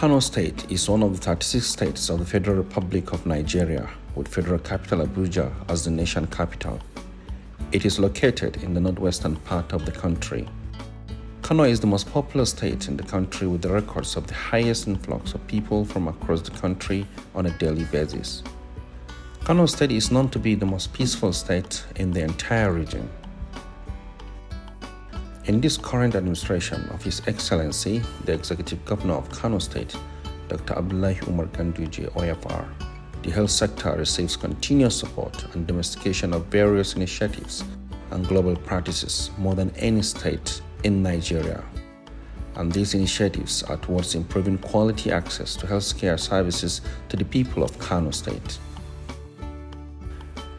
Kano State is one of the 36 states of the Federal Republic of Nigeria, with federal capital Abuja as the nation capital. It is located in the northwestern part of the country. Kano is the most populous state in the country, with the records of the highest influx of people from across the country on a daily basis. Kano State is known to be the most peaceful state in the entire region. In this current administration of His Excellency, the Executive Governor of Kano State, Dr. Abdullahi Umar Ganduje, OFR, the health sector receives continuous support and domestication of various initiatives and global practices more than any state in Nigeria. And these initiatives are towards improving quality access to healthcare services to the people of Kano State.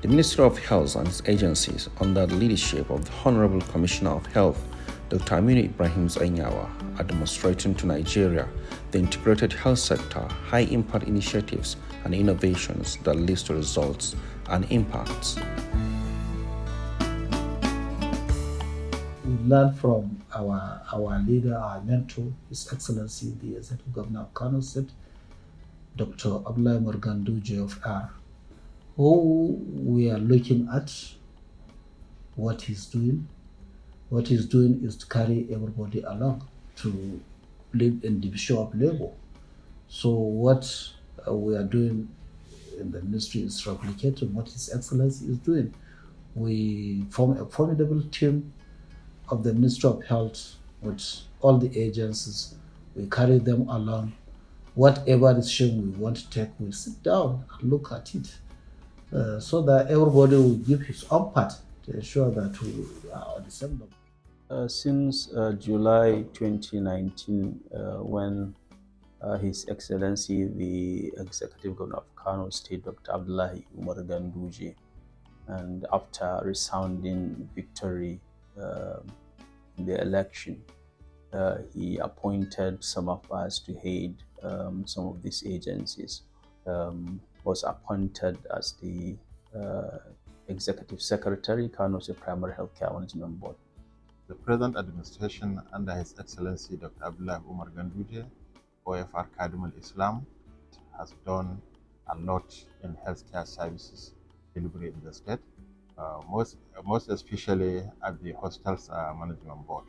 The Ministry of Health and its agencies, under the leadership of the Honorable Commissioner of Health, Dr. Aminu Ibrahim Zainyawa, are demonstrating to Nigeria the integrated health sector, high-impact initiatives and innovations that lead to results and impacts. We learn from our leader, our mentor, His Excellency, the Executive Governor of Kano State, Dr. Abdullahi Umar Ganduje of R, who we are looking at what he's doing. What he's doing is to carry everybody along to live in division of labor. So what we are doing in the ministry is replicating what His Excellency is doing. We form a formidable team of the Ministry of Health with all the agencies. We carry them along. Whatever decision we want to take, we sit down and look at it so that everybody will give his own part to ensure that we are on the same level. Since July 2019, when His Excellency, the Executive Governor of Kano State, Dr. Abdullahi Umar Ganduje, and after resounding victory in the election, he appointed some of us to head some of these agencies. Was appointed as the Executive Secretary, Kano State Primary Healthcare Management Board. The present administration under His Excellency Dr. Abdullahi Umar Ganduje, OFR Khadim al-Islam, has done a lot in healthcare services delivery in the state, most especially at the Hospitals Management Board.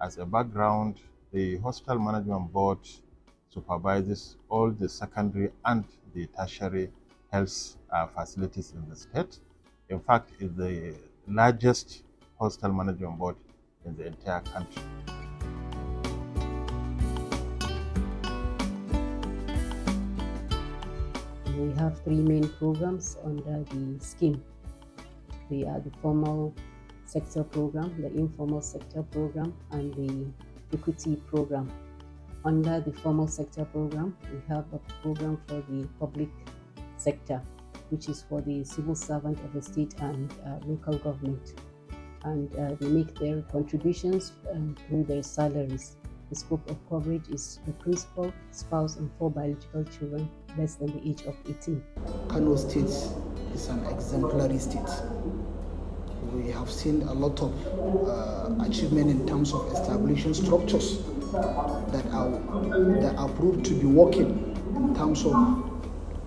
As a background, the Hospital Management Board supervises all the secondary and the tertiary health facilities in the state. In fact, it's the largest hospital management board in the entire country. We have three main programs under the scheme. They are the formal sector program, the informal sector program, and the equity program. Under the formal sector program, we have a program for the public sector, which is for the civil servant of the state and local government. And they make their contributions through their salaries. The scope of coverage is the principal, spouse, and 4 biological children less than the age of 18. Kano State is an exemplary state. We have seen a lot of achievement in terms of establishing structures that are proved to be working in terms of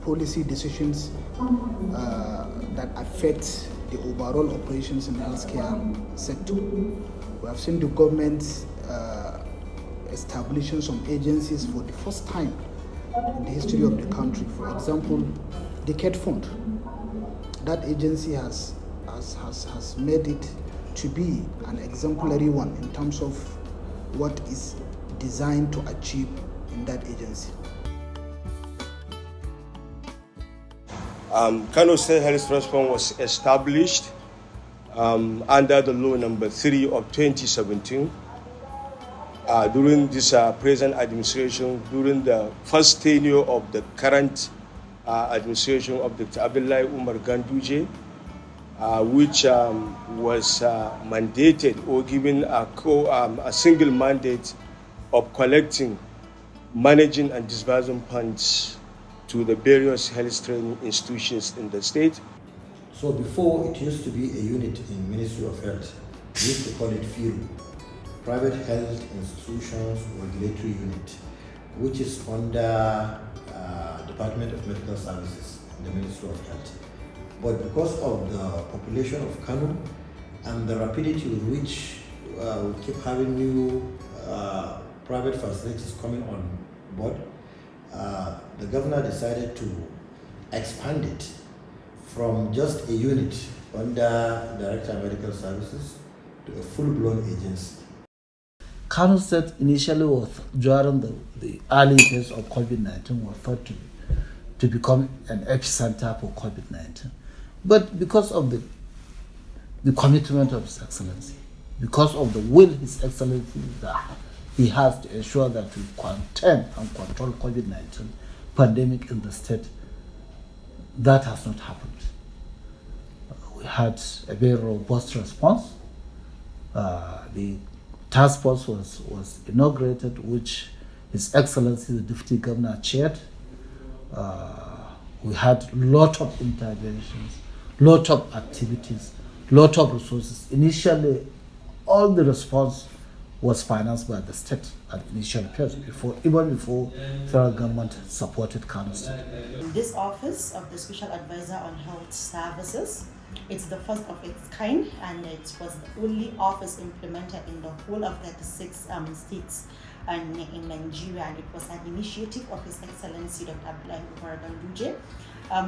policy decisions that affect the overall operations in the healthcare sector. We have seen the government establishing some agencies for the first time in the history of the country. For example, the CAT Fund. That agency has made it to be an exemplary one in terms of what is designed to achieve in that agency. Kano State Health Trust Fund was established under the law number 3 of 2017 during this present administration, during the first tenure of the current administration of Dr. Abdullahi Umar Ganduje, which was mandated or given a single mandate of collecting, managing and disbursing funds to the various health training institutions in the state. So before, it used to be a unit in Ministry of Health. We used to call it FIRU, Private Health Institutions Regulatory Unit. which is under Department of Medical Services, the Ministry of Health. But because of the population of Kano and the rapidity with which we keep having new private facilities coming on board, the governor decided to expand it from just a unit under Director of Medical Services to a full-blown agency. Kano State initially was, during the early days of COVID-19, was thought to become an epicenter for COVID-19. But because of the commitment of His Excellency, because of the will His Excellency that he has to ensure that we contain and control COVID-19 pandemic in the state, that has not happened. We had a very robust response. The task force was inaugurated, which His Excellency the Deputy Governor chaired. We had lot of interventions, lot of activities, lot of resources. Initially, all the response was financed by the state at initial phase, even before federal government supported Kano State. This office of the Special Advisor on Health Services, it's the first of its kind, and it was the only office implemented in the whole of 36 states and in Nigeria, and it was an initiative of His Excellency Dr. Abdullahi Umar Ganduje.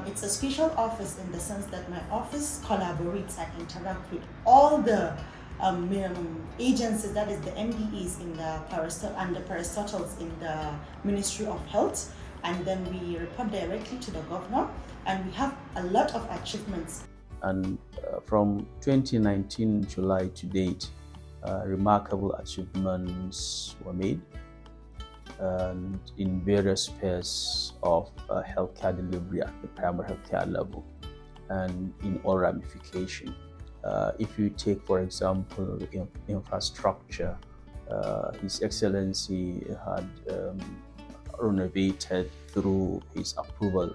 It's a special office in the sense that my office collaborates and interacts with all the agencies, that is the MDEs in the parastatals in the Ministry of Health, and then we report directly to the governor, and we have a lot of achievements. And from 2019 July to date, remarkable achievements were made, and in various spheres of healthcare delivery at the primary healthcare level and in all ramifications. If you take, for example, infrastructure, His Excellency had renovated, through his approval,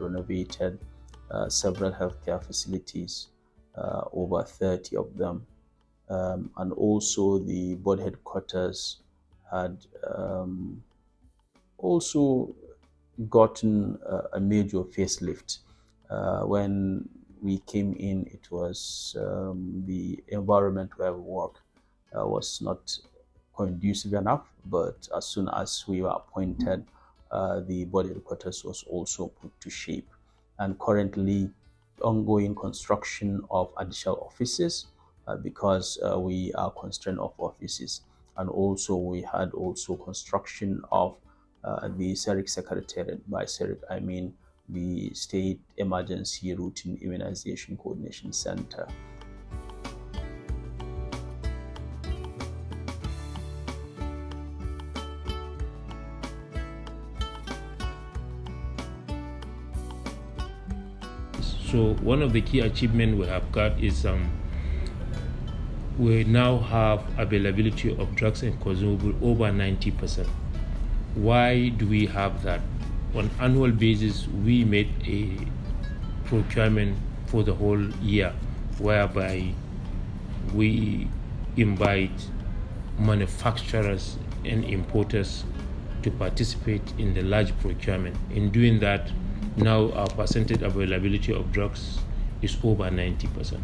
several healthcare facilities, over 30 of them. And also the board headquarters had also gotten a major facelift. When we came in, it was the environment where we work was not conducive enough, but as soon as we were appointed, the board headquarters was also put to shape. And currently, ongoing construction of additional offices because we are constrained of offices, and also we had also construction of the SERIC Secretariat. By SERIC, I mean the State Emergency Routine Immunization Coordination Center. So one of the key achievements we have got is we now have availability of drugs and consumables over 90%. Why do we have that? On annual basis, we made a procurement for the whole year, whereby we invite manufacturers and importers to participate in the large procurement. In doing that, now our percentage availability of drugs is over 90%.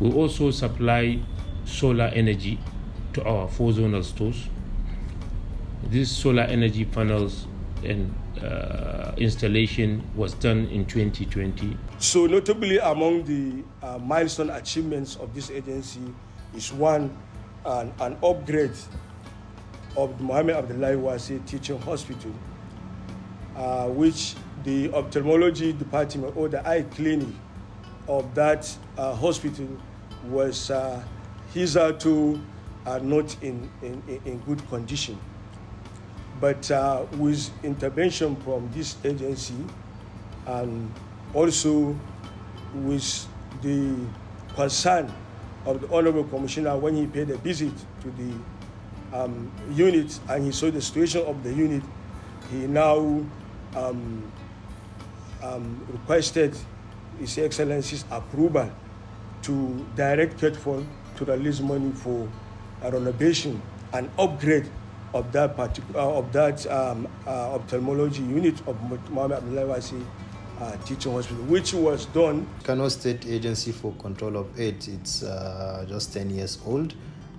We also supply solar energy to our 4 zonal stores. These solar energy panels and installation was done in 2020. So notably among the milestone achievements of this agency is one, an upgrade of the Mohammed Abdullahi Wasi Teaching Hospital, which the ophthalmology department or the eye clinic of that hospital was hitherto not in good condition. But with intervention from this agency, and also with the concern of the Honorable Commissioner when he paid a visit to the unit and he saw the situation of the unit, he now requested His Excellency's approval to direct CATFON to release money for a renovation and upgrade of that ophthalmology unit of Mohammed Abdullahi Wasi Teaching Hospital, which was done. Kano State Agency for Control of AIDS, it's just 10 years old,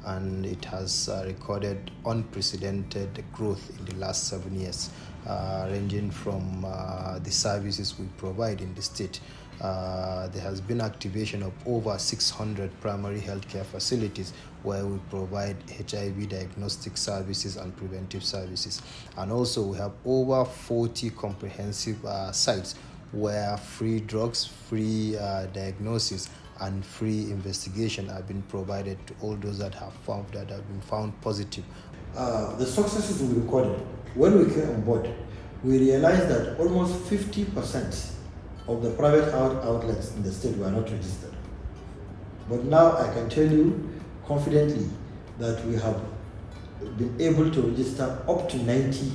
and it has recorded unprecedented growth in the last 7 years, ranging from the services we provide in the state. There has been activation of over 600 primary healthcare facilities where we provide HIV diagnostic services and preventive services. And also we have over 40 comprehensive sites where free drugs, free diagnosis, and free investigation have been provided to all those that have been found positive. The successes we recorded when we came on board, we realized that almost 50% of the private health outlets in the state were not registered. But now I can tell you confidently that we have been able to register up to 90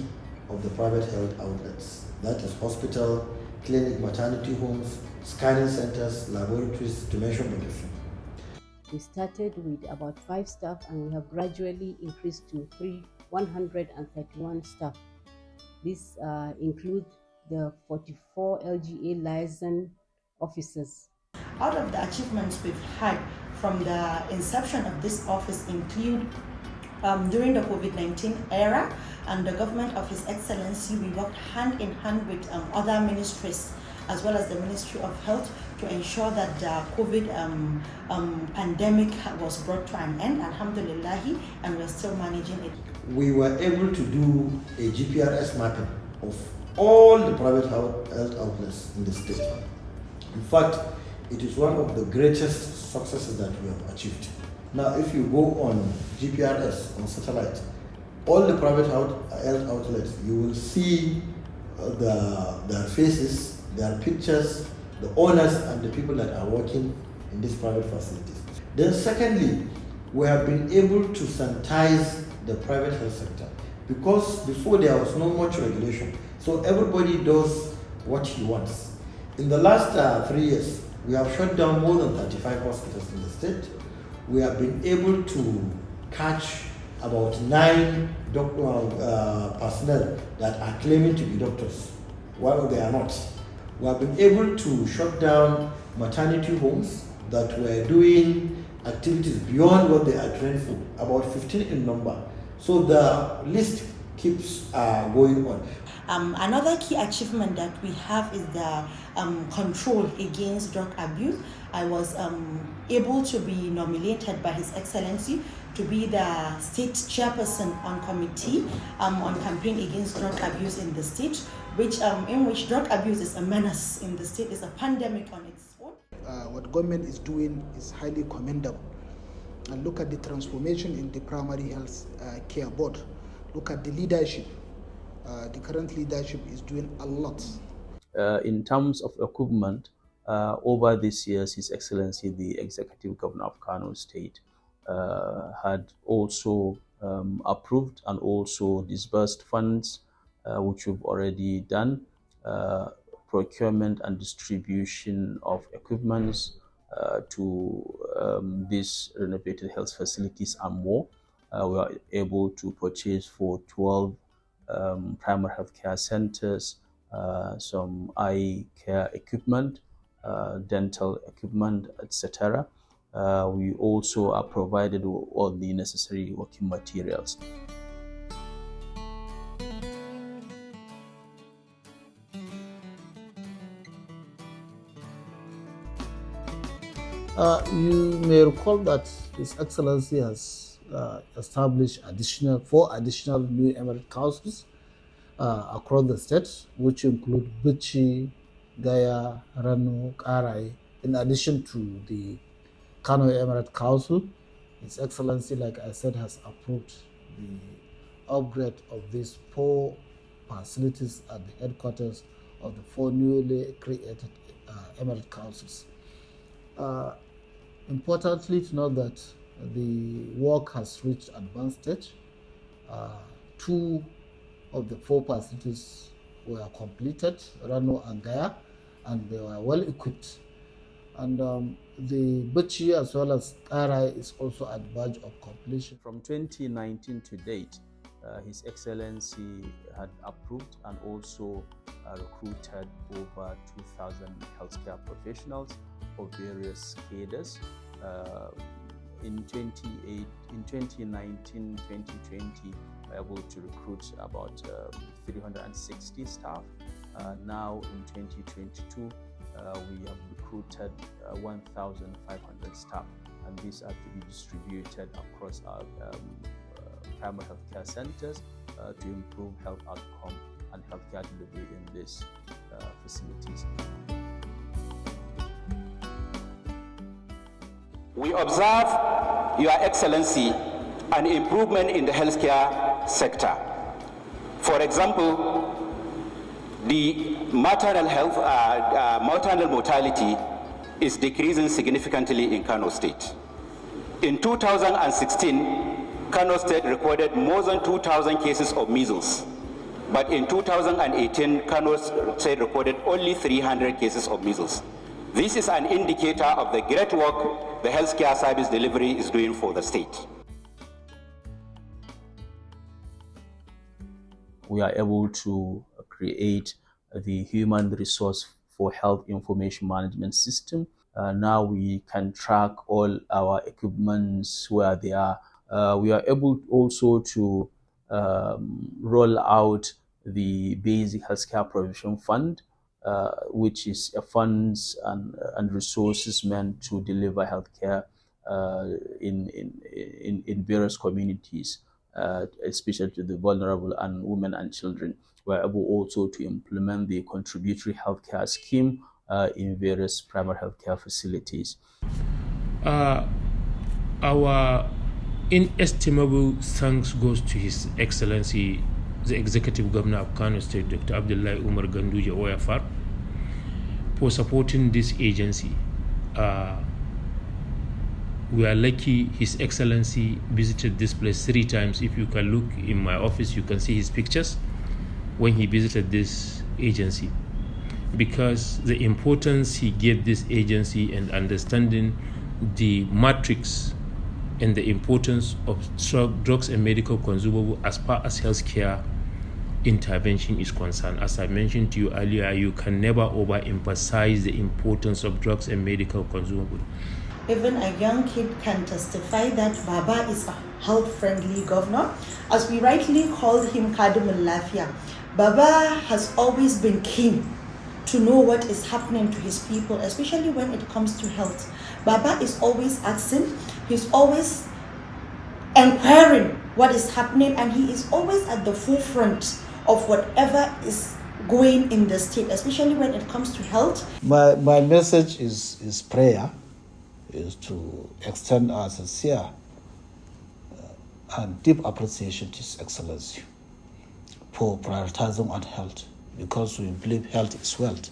of the private health outlets. That is hospital, clinic, maternity homes, scanning centers, laboratories, to mention but a few. We started with about 5 staff and we have gradually increased to 131 staff. This includes the 44 LGA liaison officers. Out of the achievements we've had from the inception of this office include during the COVID-19 era and the government of His Excellency, we worked hand in hand with other ministries as well as the Ministry of Health to ensure that the COVID pandemic was brought to an end, alhamdulillahi, and we're still managing it. We were able to do a GPRS mapping of all the private health outlets in the state. In fact, it is one of the greatest successes that we have achieved. Now, if you go on GPRS, on satellite, all the private health outlets, you will see their faces, their pictures, the owners and the people that are working in these private facilities. Then secondly, we have been able to sanitize the private health sector because before there was not much regulation. So everybody does what he wants. In the last 3 years, we have shut down more than 35 hospitals in the state. We have been able to catch about 9 personnel that are claiming to be doctors, while they are not. We have been able to shut down maternity homes that were doing activities beyond what they are trained for, about 15 in number. So the list keeps going on. Another key achievement that we have is the control against drug abuse. I was able to be nominated by His Excellency to be the state chairperson on committee on campaign against drug abuse in the state, in which drug abuse is a menace in the state, is a pandemic on its own. What government is doing is highly commendable. And look at the transformation in the primary health care board. Look at the leadership. The current leadership is doing a lot. In terms of equipment, over these years, His Excellency, the Executive Governor of Kano State, had also approved and also disbursed funds, which we've already done, procurement and distribution of equipments to these renovated health facilities and more. We are able to purchase for 12 primary healthcare centers, some eye care equipment, dental equipment, etc. We also are provided with all the necessary working materials. You may recall that His Excellency has established 4 additional new emirate councils across the state, which include Bichi, Gaya, Rano, Karai, in addition to the Kano Emirate Council. His Excellency, like I said, has approved the upgrade of these 4 facilities at the headquarters of the 4 newly created emirate councils. Importantly to note that the work has reached advanced stage. 2 of the 4 facilities were completed, Rano and Gaya, and they were well equipped. And the Bichi as well as Karai is also at verge of completion. From 2019 to date, His Excellency had approved and also recruited over 2,000 healthcare professionals of various cadres. In 2019, 2020, we were able to recruit about 360 staff. Now in 2022, we have recruited 1,500 staff, and these are to be distributed across our primary healthcare centers to improve health outcome and healthcare delivery in these facilities. We observe, Your Excellency, an improvement in the healthcare sector. For example, the maternal maternal mortality is decreasing significantly in Kano State. In 2016, Kano State recorded more than 2,000 cases of measles. But in 2018, Kano State recorded only 300 cases of measles. This is an indicator of the great work the healthcare service delivery is doing for the state. We are able to create the human resource for health information management system. Now we can track all our equipments where they are. We are able also to roll out the basic healthcare provision fund, which is a funds and resources meant to deliver healthcare in various communities, especially to the vulnerable and women and children. We're able also to implement the contributory healthcare scheme in various primary healthcare facilities. Our inestimable thanks goes to His Excellency, the Executive Governor of Kano State, Dr. Abdullahi Umar Ganduje OFR, for supporting this agency. We are lucky His Excellency visited this place 3 times. If you can look in my office, you can see his pictures when he visited this agency, because the importance he gave this agency and understanding the matrix and the importance of drugs and medical consumables as far as healthcare intervention is concerned. As I mentioned to you earlier, you can never overemphasize the importance of drugs and medical consumables. Even a young kid can testify that Baba is a health-friendly governor. As we rightly called him Kadimul Lafia, Baba has always been keen to know what is happening to his people, especially when it comes to health. Baba is always asking, he's always inquiring what is happening, and he is always at the forefront of whatever is going in the state, especially when it comes to health. My message is prayer, is to extend our sincere and deep appreciation to His Excellency for prioritizing on health, because we believe health is wealth.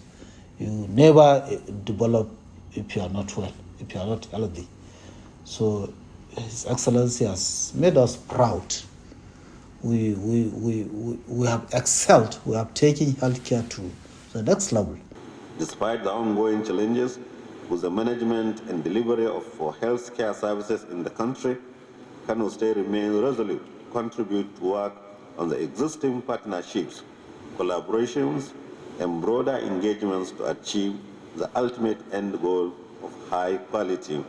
You never develop if you are not well, if you are not healthy. So His Excellency has made us proud. We have excelled. We have taken healthcare to the next level. Despite the ongoing challenges with the management and delivery of healthcare services in the country, Kano State remains resolute to contribute to work on the existing partnerships, collaborations, and broader engagements to achieve the ultimate end goal of high quality,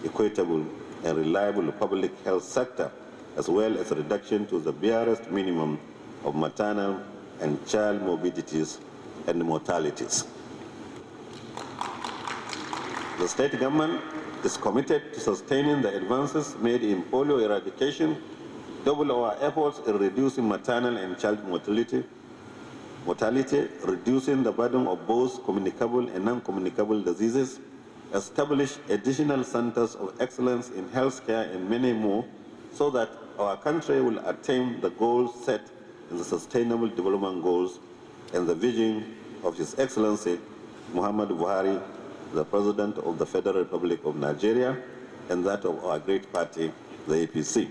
equitable, and reliable public health sector, as well as a reduction to the barest minimum of maternal and child morbidities and mortalities. The state government is committed to sustaining the advances made in polio eradication, double our efforts in reducing maternal and child mortality, reducing the burden of both communicable and non-communicable diseases, establish additional centers of excellence in healthcare and many more, so that our country will attain the goals set in the Sustainable Development Goals and the vision of His Excellency Muhammad Buhari, the President of the Federal Republic of Nigeria, and that of our great party, the APC.